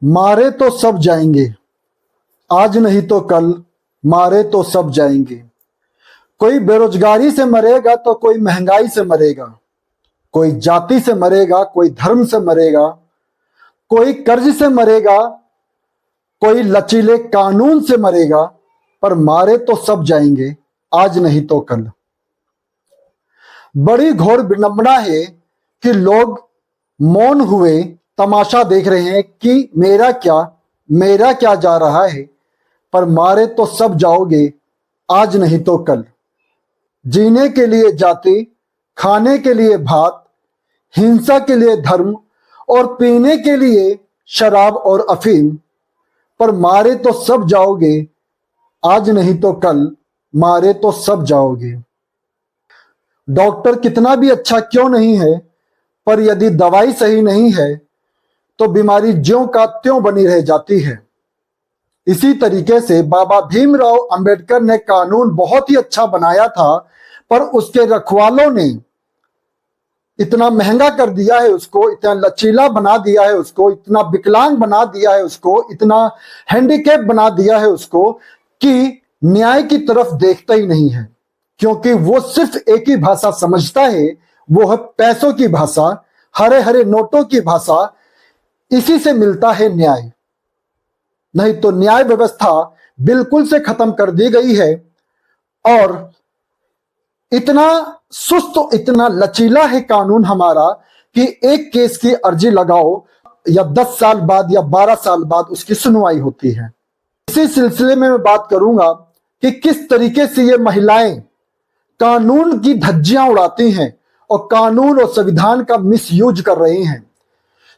मारे तो सब जाएंगे, आज नहीं तो कल मारे तो सब जाएंगे। कोई बेरोजगारी से मरेगा तो कोई महंगाई से मरेगा, कोई जाति से मरेगा, कोई धर्म से मरेगा, कोई कर्ज से मरेगा, कोई लचीले कानून से मरेगा, पर मारे तो सब जाएंगे, आज नहीं तो कल। बड़ी घोर विडंबना है कि लोग मौन हुए तमाशा देख रहे हैं कि मेरा क्या जा रहा है, पर मारे तो सब जाओगे, आज नहीं तो कल। जीने के लिए जाति, खाने के लिए भात, हिंसा के लिए धर्म और पीने के लिए शराब और अफीम, पर मारे तो सब जाओगे, आज नहीं तो कल मारे तो सब जाओगे। डॉक्टर कितना भी अच्छा क्यों नहीं है, पर यदि दवाई सही नहीं है तो बीमारी ज्यों का त्यों बनी रह जाती है। इसी तरीके से बाबा भीमराव अंबेडकर ने कानून बहुत ही अच्छा बनाया था, पर उसके रखवालों ने इतना महंगा कर दिया है उसको, इतना लचीला बना दिया है उसको, इतना विकलांग बना दिया है उसको, इतना हैंडीकैप बना दिया है उसको कि न्याय की तरफ देखता ही नहीं है। क्योंकि वो सिर्फ एक ही भाषा समझता है, वो है पैसों की भाषा, हरे हरे नोटों की भाषा। इसी से मिलता है न्याय, नहीं तो न्याय व्यवस्था बिल्कुल से खत्म कर दी गई है। और इतना सुस्त, इतना लचीला है कानून हमारा कि एक केस की अर्जी लगाओ या 10 साल बाद या 12 साल बाद उसकी सुनवाई होती है। इसी सिलसिले में मैं बात करूंगा कि किस तरीके से ये महिलाएं कानून की धज्जियां उड़ाती हैं और कानून और संविधान का मिसयूज कर रही हैं।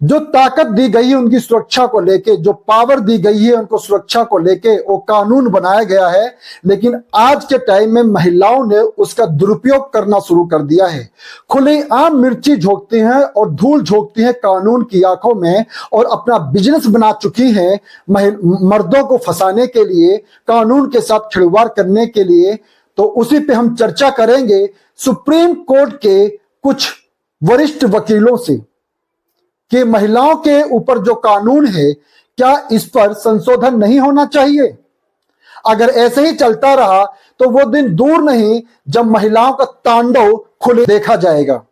जो ताकत दी गई है उनकी सुरक्षा को लेके, जो पावर दी गई है उनको सुरक्षा को लेके, वो कानून बनाया गया है, लेकिन आज के टाइम में महिलाओं ने उसका दुरुपयोग करना शुरू कर दिया है। खुलेआम मिर्ची झोंकती हैं और धूल झोंकती हैं कानून की आंखों में और अपना बिजनेस बना चुकी हैं मर्दों को फंसाने के लिए, कानून के साथ खिलवाड़ करने के लिए। तो उसी पे हम चर्चा करेंगे सुप्रीम कोर्ट के कुछ वरिष्ठ वकीलों से कि महिलाओं के ऊपर जो कानून है, क्या इस पर संशोधन नहीं होना चाहिए। अगर ऐसे ही चलता रहा तो वो दिन दूर नहीं जब महिलाओं का तांडव खुले देखा जाएगा।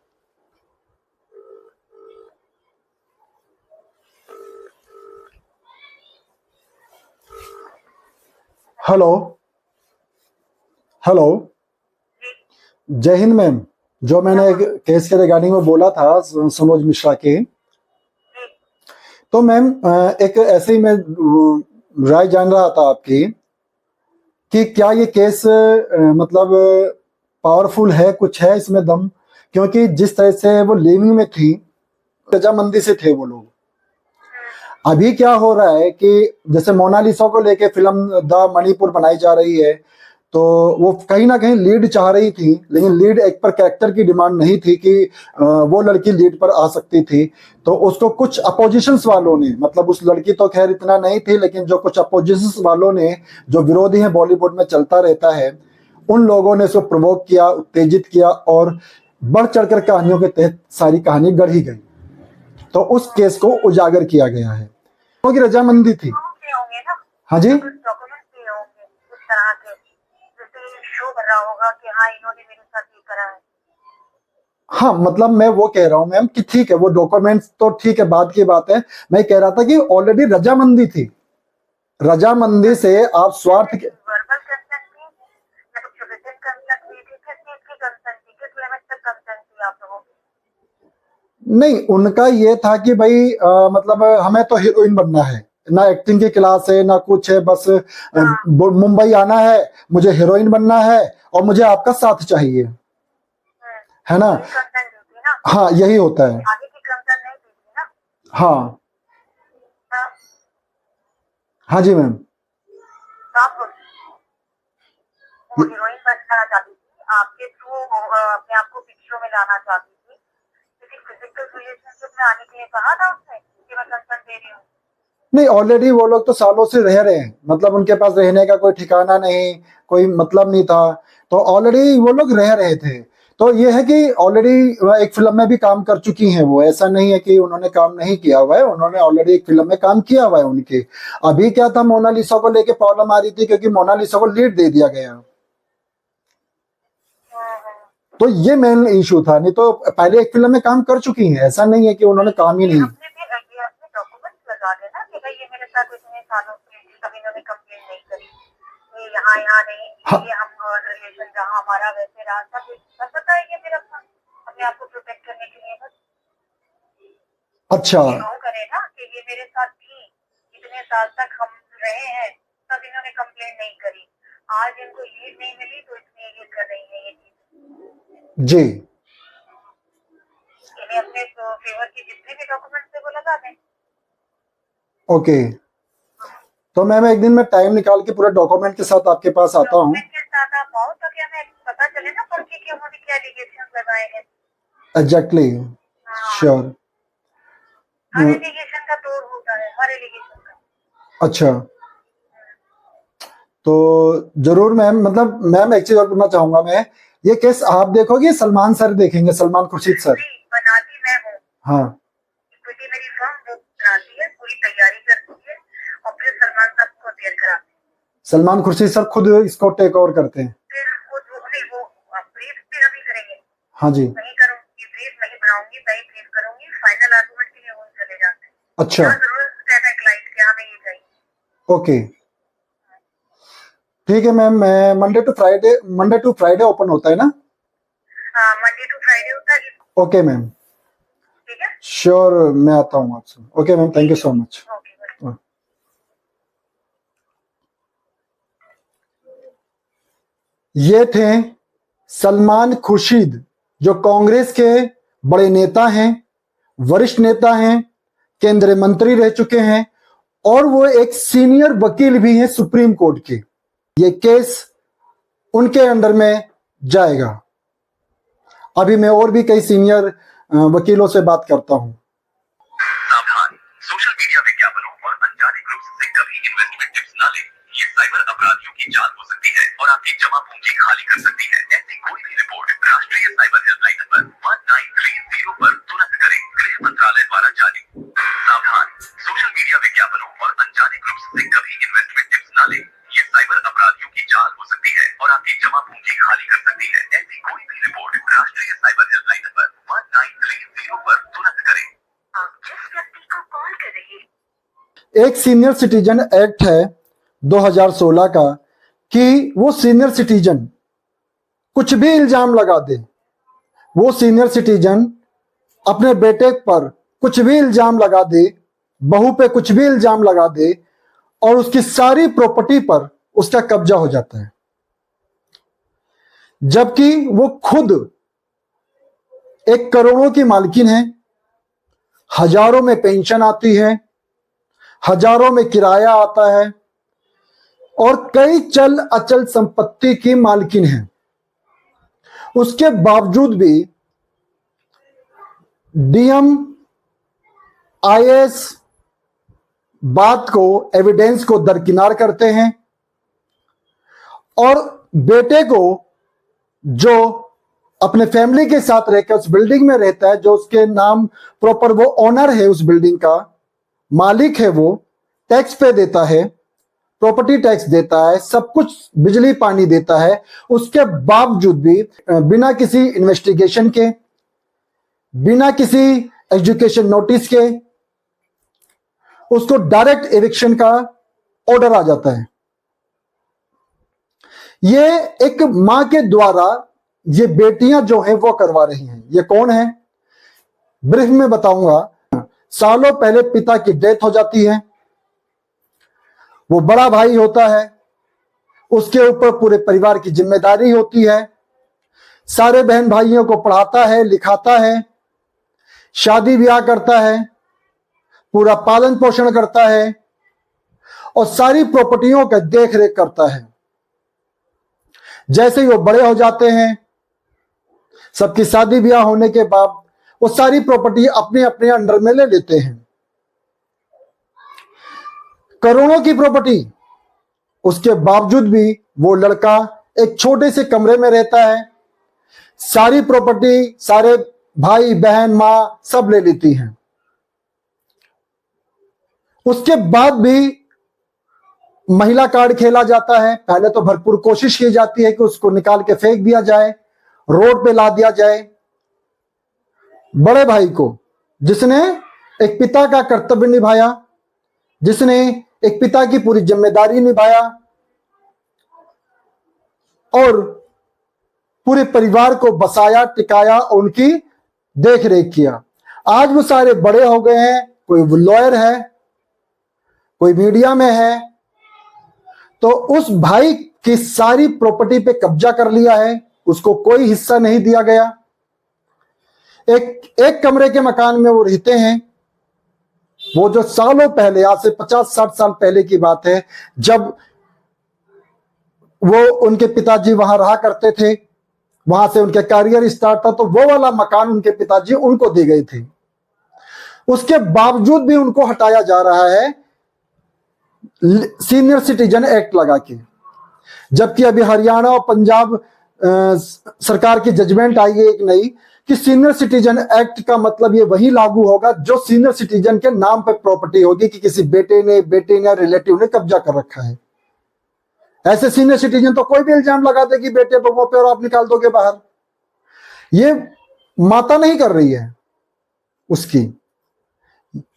हेलो हेलो, जय हिंद मैम। जो मैंने एक केस के रिगार्डिंग में बोला था सनोज मिश्रा के, तो मैम एक ऐसे ही मैं राय जान रहा था आपकी कि क्या ये केस मतलब पावरफुल है, कुछ है इसमें दम। क्योंकि जिस तरह से वो लिविंग में थी, रजामंदी से थे वो लोग। अभी क्या हो रहा है कि जैसे मोनालिसा को लेके फिल्म द मणिपुर बनाई जा रही है, तो वो कहीं ना कहीं लीड चाह रही थी, लेकिन लीड एक पर कैरेक्टर की डिमांड नहीं थी कि वो लड़की लीड पर आ सकती थी। तो उसको कुछ अपोजिशन वालों ने, मतलब उस लड़की तो खैर इतना नहीं थी, लेकिन जो कुछ अपोजिशन वालों ने, जो विरोधी हैं बॉलीवुड में चलता रहता है, उन लोगों ने उसको प्रवोक किया, उत्तेजित किया और बढ़ चढ़कर कहानियों के तहत सारी कहानी गढ़ी गई। तो उस केस को उजागर किया गया है क्योंकि रजामंदी थी। हाँ जी, होगा कि हाँ इन्होंने मेरे साथ ये करा है। हाँ, मतलब मैं वो कह रहा हूँ मैम कि ठीक है, वो डॉक्यूमेंट्स तो ठीक है, बाद की बात है। मैं कह रहा था कि ऑलरेडी रजामंदी थी, रजामंदी से आप स्वार्थ के नहीं, उनका ये था कि भाई मतलब हमें तो हीरोइन बनना है, ना एक्टिंग की क्लास है ना कुछ है, बस मुंबई आना है, मुझे हीरोइन बनना है और मुझे आपका साथ चाहिए, है ना। हाँ, यही होता है। हाँ हाँ जी मैम। वो हीरोइन बनना चाहती थी, आपके थ्रू अपने आप को पिक्चरों में लाना चाहती थी। किसी फिजिकल रिलेशनशिप में आने के लिए कहा था उसने कि मैं कंसर्न दे रही हूँ। नहीं, ऑलरेडी वो लोग तो सालों से रह रहे हैं, मतलब उनके पास रहने का कोई ठिकाना नहीं, कोई मतलब नहीं था, तो ऑलरेडी वो लोग रह रहे थे। तो ये है कि ऑलरेडी एक फिल्म में भी काम कर चुकी हैं वो, ऐसा नहीं है कि उन्होंने काम नहीं किया हुआ है, उन्होंने ऑलरेडी एक फिल्म में काम किया हुआ है उनके। अभी क्या था, मोनालिसा को लेके प्रॉब्लम आ रही थी क्योंकि मोनालिसा को लीड दे दिया गया, तो ये मेन इशू था। नहीं तो पहले एक फिल्म में काम कर चुकी हैं, ऐसा नहीं है कि उन्होंने काम ही नहीं। डॉक्यूमेंट्स लगा देना कि भाई ये मेरे साथ इतने सालों से कभी इन्होंने कंप्लेन नहीं करी, ये यहाँ नहीं, ये हम रिलेशन जहाँ हमारा वैसे रहा, सब पता है ये मेरा अपने आप को प्रोटेक्ट करने के लिए बस। अच्छा, करे ना कि ये मेरे साथ थी, इतने साल तक हम रहे हैं, तब इन्होंने कंप्लेन नहीं करी, आज इनको लीड नहीं मिली तो इसलिए ये कर रही है ये चीज जी। इन्हें अपने फेवर के जितने भी डॉक्यूमेंट्स है वो लगा दें। ओके, तो मैम एक दिन में टाइम निकाल के पूरे डॉक्यूमेंट के साथ आपके पास आता हूँ। डॉक्यूमेंट के साथ आप आओ तो क्या हमें पता चले ना पढ़ के कि उन्होंने क्या एलिगेशंस लगाए हैं। Exactly, sure. हर एलिगेशन का तोड़ होता है, हर एलिगेशन का। अच्छा, तो जरूर मैम, मतलब मैम एक चीज और पूछना चाहूंगा मैं, ये केस आप देखोगे सलमान सर देखेंगे, सलमान खुर्शीद सर? बनाती मैं हूँ, हाँ, इक्विटी मेरी फर्म वो बनाती है, पूरी तैयारी करती है और फिर सलमान साहब को अपेयर कराते हैं। सलमान खुर्शीद सर खुद इसको टेक ओवर करते हैं? फिर वो ब्रीफ फिर अभी करेंगे। हाँ जी, नहीं करूंगी ब्रीफ, नहीं बनाऊंगी, मैं ही ब्रीफ करूंगी, फाइनल आर्गुमेंट के लिए वो चले जाते हैं। अच्छा, जरूरत है क्लाइंट के हमें ये चाहिए। ओके, ठीक है मैम। मैं मंडे टू फ्राइडे ओपन होता है ना? हाँ, मंडे टू फ्राइडे होता है। ओके मैम, ठीक है, श्योर, मैं आता हूँ आपसे। Okay ma'am, thank you so much. Okay. ये थे सलमान खुर्शीद, जो कांग्रेस के बड़े नेता हैं, वरिष्ठ नेता हैं, केंद्रीय मंत्री रह चुके हैं और वो एक सीनियर वकील भी हैं सुप्रीम कोर्ट के। ये केस उनके अंडर में जाएगा। अभी मैं और भी कई सीनियर वकीलों से बात करता हूं। सावधान, सोशल मीडिया विज्ञापनों और अनजाने ग्रुप्स से कभी इन्वेस्टमेंट टिप्स ना लें। ये साइबर अपराधियों की जाल हो सकती है और आपकी जमा पूंजी खाली कर सकती है। ऐसी कोई भी रिपोर्ट राष्ट्रीय साइबर हेल्पलाइन नंबर 1930 पर तुरंत करें। गृह मंत्रालय द्वारा जारी। सावधान, सोशल मीडिया विज्ञापनों और अनजाने ग्रुप्स से कभी इन्वेस्टमेंट टिप्स ना लें। ये साइबर अपराधियों की जाल हो सकती है और आपकी जमा पूंजी खाली कर सकती है। ऐसी कोई भी रिपोर्ट राष्ट्रीय साइबर हेल्पलाइन नंबर 1930 पर तुरंत करें। आप जिस व्यक्ति को कॉल कर रहे हैं। एक सीनियर सिटीजन एक्ट है 2016 का कि वो सीनियर सिटीजन कुछ भी इल्जाम लगा दे, वो सीनियर सिटीजन अपने बेटे पर कुछ भी इल्जाम लगा दे, बहू पे कुछ भी इल्जाम लगा दे और उसकी सारी प्रॉपर्टी पर उसका कब्जा हो जाता है, जबकि वो खुद एक करोड़ों की मालकिन है, हजारों में पेंशन आती है, हजारों में किराया आता है और कई चल अचल संपत्ति की मालकिन है। उसके बावजूद भी डीएम आईएएस बात को, एविडेंस को दरकिनार करते हैं और बेटे को, जो अपने फैमिली के साथ रहकर उस बिल्डिंग में रहता है, जो उसके नाम प्रॉपर वो ओनर है, उस बिल्डिंग का मालिक है, वो टैक्स पे देता है, प्रॉपर्टी टैक्स देता है, सब कुछ बिजली पानी देता है, उसके बावजूद भी बिना किसी इन्वेस्टिगेशन के, बिना किसी एजुकेशन नोटिस के उसको डायरेक्ट एविक्शन का ऑर्डर आ जाता है। ये एक मां के द्वारा ये बेटियां जो हैं वो करवा रही हैं। ये कौन है, ब्रीफ में बताऊंगा। सालों पहले पिता की डेथ हो जाती है, वो बड़ा भाई होता है, उसके ऊपर पूरे परिवार की जिम्मेदारी होती है, सारे बहन भाइयों को पढ़ाता है, लिखाता है, शादी ब्याह करता है, पूरा पालन पोषण करता है और सारी प्रॉपर्टियों का देख रेख करता है। जैसे ही वो बड़े हो जाते हैं, सबकी शादी ब्याह होने के बाद वो सारी प्रॉपर्टी अपने अपने अंडर में ले लेते हैं, करोड़ों की प्रॉपर्टी। उसके बावजूद भी वो लड़का एक छोटे से कमरे में रहता है, सारी प्रॉपर्टी, सारे भाई बहन मां सब ले लेती हैं। उसके बाद भी महिला कार्ड खेला जाता है। पहले तो भरपूर कोशिश की जाती है कि उसको निकाल के फेंक दिया जाए, रोड पे ला दिया जाए। बड़े भाई को, जिसने एक पिता का कर्तव्य निभाया, जिसने एक पिता की पूरी जिम्मेदारी निभाया और पूरे परिवार को बसाया, टिकाया, उनकी देख रेख किया, आज वो सारे बड़े हो गए हैं। कोई लॉयर है, कोई मीडिया में है, तो उस भाई की सारी प्रॉपर्टी पे कब्जा कर लिया है, उसको कोई हिस्सा नहीं दिया गया। एक कमरे के मकान में वो रहते हैं। वो जो सालों पहले, आज से 50-60 साल पहले की बात है, जब वो उनके पिताजी वहां रहा करते थे, वहां से उनके करियर स्टार्ट था, तो वो वाला मकान उनके पिताजी उनको दे गए थे। उसके बावजूद भी उनको हटाया जा रहा है सीनियर सिटीजन एक्ट लगा के, जबकि अभी हरियाणा और पंजाब सरकार की जजमेंट आई है एक नई, कि सीनियर सिटीजन एक्ट का मतलब ये वही लागू होगा जो सीनियर सिटीजन के नाम पे प्रॉपर्टी होगी, कि किसी बेटे ने रिलेटिव ने कब्जा कर रखा है। ऐसे सीनियर सिटीजन तो कोई भी इल्जाम लगा दे कि बेटे बहू पे और आप निकाल दोगे बाहर। ये माता नहीं कर रही है उसकी,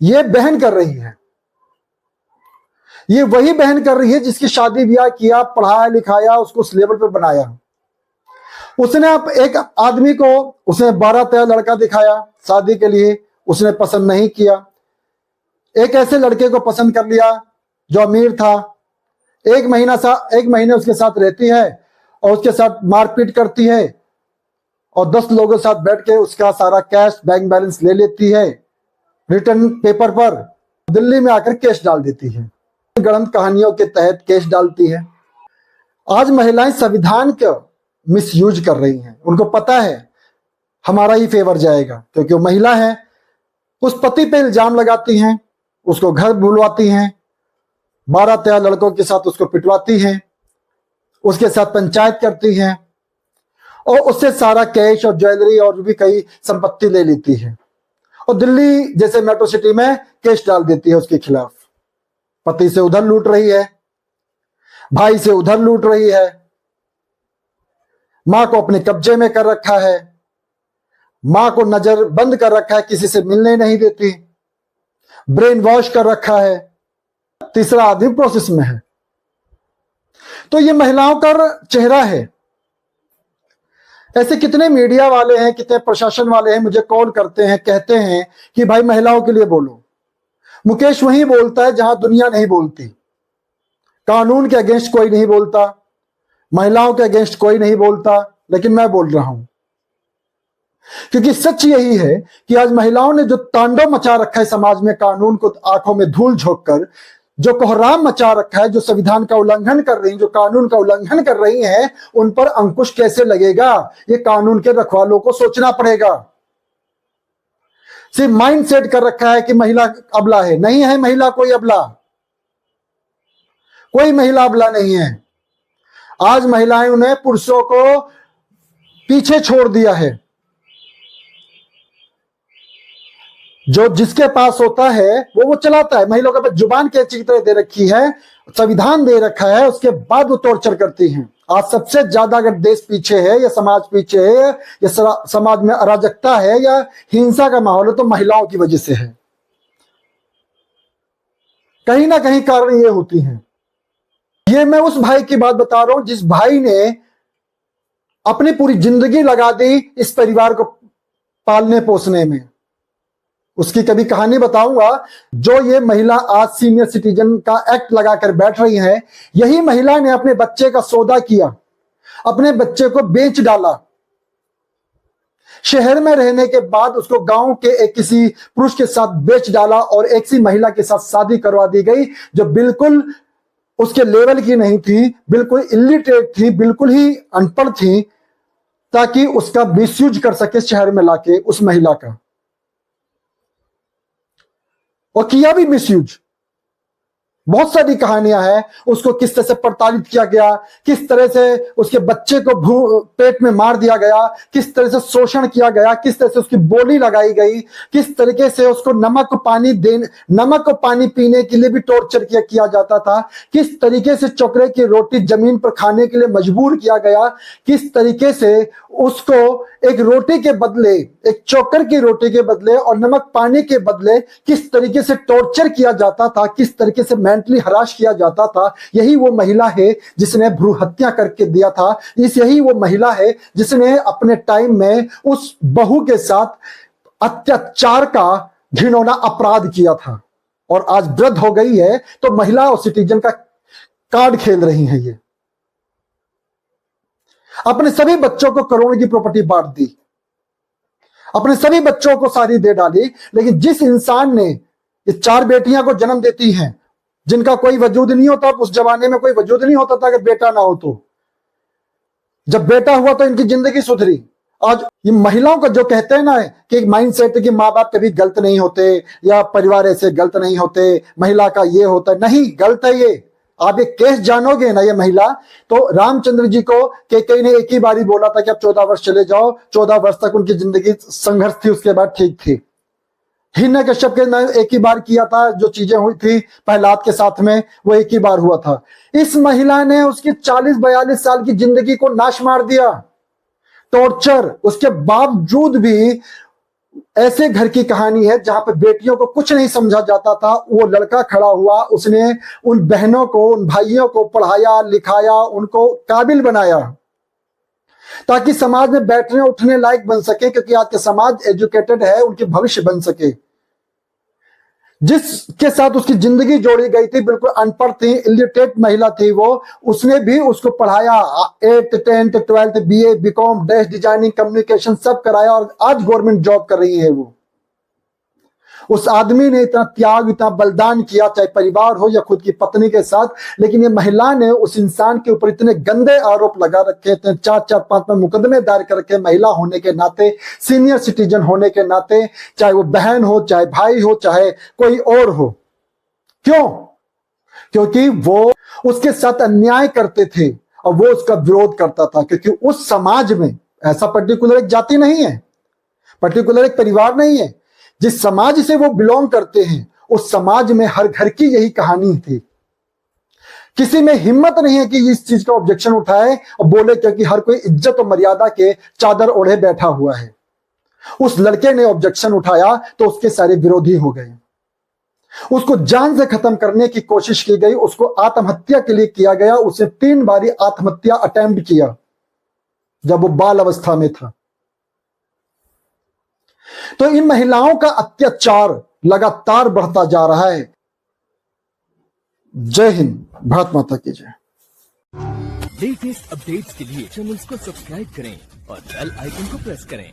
ये बहन कर रही है। ये वही बहन कर रही है जिसकी शादी ब्याह किया, पढ़ाया लिखाया, उसको उस लेवल पे बनाया। उसने अब एक आदमी को, उसने 12-13 लड़का दिखाया शादी के लिए, उसने पसंद नहीं किया। एक ऐसे लड़के को पसंद कर लिया जो अमीर था। एक महीने उसके साथ रहती है और उसके साथ मारपीट करती है और 10 लोगों के साथ बैठ के उसका सारा कैश, बैंक बैलेंस ले लेती है। रिटर्न पेपर पर दिल्ली में आकर केस डाल देती है, गलत कहानियों के तहत केस डालती है। आज महिलाएं संविधान का मिसयूज कर रही हैं। उनको पता है हमारा ही फेवर जाएगा, क्योंकि वो महिला है। उस पति पे इल्जाम लगाती हैं, उसको घर बुलवाती हैं, 12-13 लड़कों के साथ उसको पिटवाती हैं, उसके साथ पंचायत करती हैं और उससे सारा कैश और ज्वेलरी और भी कई संपत्ति ले लेती है और दिल्ली जैसे मेट्रो सिटी में केस डाल देती है उसके खिलाफ। पति से उधर लूट रही है, भाई से उधर लूट रही है, मां को अपने कब्जे में कर रखा है, मां को नजर बंद कर रखा है, किसी से मिलने नहीं देती, ब्रेन वॉश कर रखा है, तीसरा आदमी प्रोसेस में है। तो ये महिलाओं का चेहरा है। ऐसे कितने मीडिया वाले हैं, कितने प्रशासन वाले हैं, मुझे कॉल करते हैं, कहते हैं कि भाई महिलाओं के लिए बोलो। मुकेश वहीं बोलता है जहां दुनिया नहीं बोलती। कानून के अगेंस्ट कोई नहीं बोलता, महिलाओं के अगेंस्ट कोई नहीं बोलता, लेकिन मैं बोल रहा हूं क्योंकि सच यही है कि आज महिलाओं ने जो तांडव मचा रखा है समाज में, कानून को आंखों में धूल झोंक कर जो कोहराम मचा रखा है, जो संविधान का उल्लंघन कर रही हैं, जो कानून का उल्लंघन कर रही हैं, उन पर अंकुश कैसे लगेगा, ये कानून के रखवालों को सोचना पड़ेगा। सिर्फ माइंड सेट कर रखा है कि महिला अबला है। नहीं है महिला कोई अबला, कोई महिला अबला नहीं है। आज महिलाओं ने पुरुषों को पीछे छोड़ दिया है। जो जिसके पास होता है वो चलाता है। महिलाओं के पास जुबान कैंची की तरह दे रखी है, संविधान दे रखा है, उसके बाद वो टॉर्चर करती हैं। आज सबसे ज्यादा अगर देश पीछे है या समाज पीछे है या समाज में अराजकता है या हिंसा का माहौल है तो महिलाओं की वजह से है। कहीं ना कहीं कारण ये होती हैं। ये मैं उस भाई की बात बता रहा हूं जिस भाई ने अपनी पूरी जिंदगी लगा दी इस परिवार को पालने पोसने में। उसकी कभी कहानी बताऊंगा। जो ये महिला आज सीनियर सिटीजन का एक्ट लगाकर बैठ रही है, यही महिला ने अपने बच्चे का सौदा किया, अपने बच्चे को बेच डाला। शहर में रहने के बाद उसको गांव के एक किसी पुरुष के साथ बेच डाला और एक सी महिला के साथ शादी करवा दी गई जो बिल्कुल उसके लेवल की नहीं थी, बिल्कुल इलिटरेट थी, बिल्कुल ही अनपढ़ थी, ताकि उसका मिसयूज कर सके शहर में लाके उस महिला का। और किया भी मिसयूज। बहुत सारी कहानियां हैं। उसको किस तरह से प्रताड़ित किया गया, किस तरह से उसके बच्चे को पेट में मार दिया गया, किस तरह से शोषण किया गया, किस तरह से उसकी बोली लगाई गई, किस तरीके से उसको नमक और पानी पीने के लिए भी टॉर्चर किया जाता था, किस तरीके से चोकरे की रोटी जमीन पर खाने के लिए मजबूर किया गया, किस तरीके से उसको एक रोटी के बदले, एक चोकर की रोटी के बदले और नमक पानी के बदले किस तरीके से टॉर्चर किया जाता था, किस तरीके से मेंटली हराश किया जाता था। यही वो महिला है जिसने भ्रूण हत्या करके दिया था। यही वो महिला है जिसने अपने टाइम में उस बहू के साथ अत्याचार का घिनौना अपराध किया था और आज वृद्ध हो गई है तो महिला और सिटीजन का कार्ड खेल रही है। ये अपने सभी बच्चों को करोड़ों की प्रॉपर्टी बांट दी, अपने सभी बच्चों को सारी दे डाली। लेकिन जिस इंसान ने ये 4 बेटियां को जन्म देती हैं जिनका कोई वजूद नहीं होता, उस जमाने में कोई वजूद नहीं होता था कि बेटा ना हो, तो जब बेटा हुआ तो इनकी जिंदगी सुधरी। आज ये महिलाओं का जो कहते हैं ना कि एक माइंड सेट है कि माँ बाप कभी गलत नहीं होते या परिवार ऐसे गलत नहीं होते, महिला का ये होता है, नहीं, गलत है ये। आप ये केस जानोगे ना, ये महिला तो रामचंद्र जी को कैकेयी ने एक ही बार ही बोला था कि आप 14 वर्ष चले जाओ। 14 वर्ष तक उनकी जिंदगी संघर्ष थी, उसके बाद ठीक थी। हिरण्यकश्यप के ने एक ही बार किया था, जो चीजें हुई थी प्रहलाद के साथ में वो एक ही बार हुआ था। इस महिला ने उसकी 40-42 साल की जिंदगी को नाश मार दिया, टॉर्चर। उसके बावजूद भी ऐसे घर की कहानी है जहां पर बेटियों को कुछ नहीं समझा जाता था। वो लड़का खड़ा हुआ, उसने उन बहनों को, उन भाइयों को पढ़ाया लिखाया, उनको काबिल बनाया ताकि समाज में बैठने उठने लायक बन सके, क्योंकि आज के समाज एजुकेटेड है, उनके भविष्य बन सके। जिसके साथ उसकी जिंदगी जोड़ी गई थी बिल्कुल अनपढ़ थी, इलिटरेट महिला थी वो, उसने भी उसको पढ़ाया, 8th 10th 12th BA BCom dash designing communication सब कराया और आज गवर्नमेंट जॉब कर रही है वो। उस आदमी ने इतना त्याग, इतना बलिदान किया, चाहे परिवार हो या खुद की पत्नी के साथ। लेकिन ये महिला ने उस इंसान के ऊपर इतने गंदे आरोप लगा रखे थे, 4-4 5 मुकदमे दायर कर रखे, महिला होने के नाते, सीनियर सिटीजन होने के नाते, चाहे वो बहन हो, चाहे भाई हो, चाहे कोई और हो। क्यों? क्योंकि वो उसके साथ अन्याय करते थे और वो उसका विरोध करता था। क्योंकि उस समाज में ऐसा पर्टिकुलर एक जाति नहीं है, पर्टिकुलर एक परिवार नहीं है, जिस समाज से वो बिलोंग करते हैं उस समाज में हर घर की यही कहानी थी। किसी में हिम्मत नहीं है कि इस चीज का ऑब्जेक्शन उठाए और बोले, क्योंकि हर कोई इज्जत और मर्यादा के चादर ओढ़े बैठा हुआ है। उस लड़के ने ऑब्जेक्शन उठाया तो उसके सारे विरोधी हो गए, उसको जान से खत्म करने की कोशिश की गई, उसको आत्महत्या के लिए किया गया। उसने 3 बारी आत्महत्या अटेम्प्ट किया जब वो बाल अवस्था में था। तो इन महिलाओं का अत्याचार लगातार बढ़ता जा रहा है। जय हिंद, भारत माता की जय। लेटेस्ट अपडेट्स के लिए चैनल को सब्सक्राइब करें और बेल आइकन को प्रेस करें।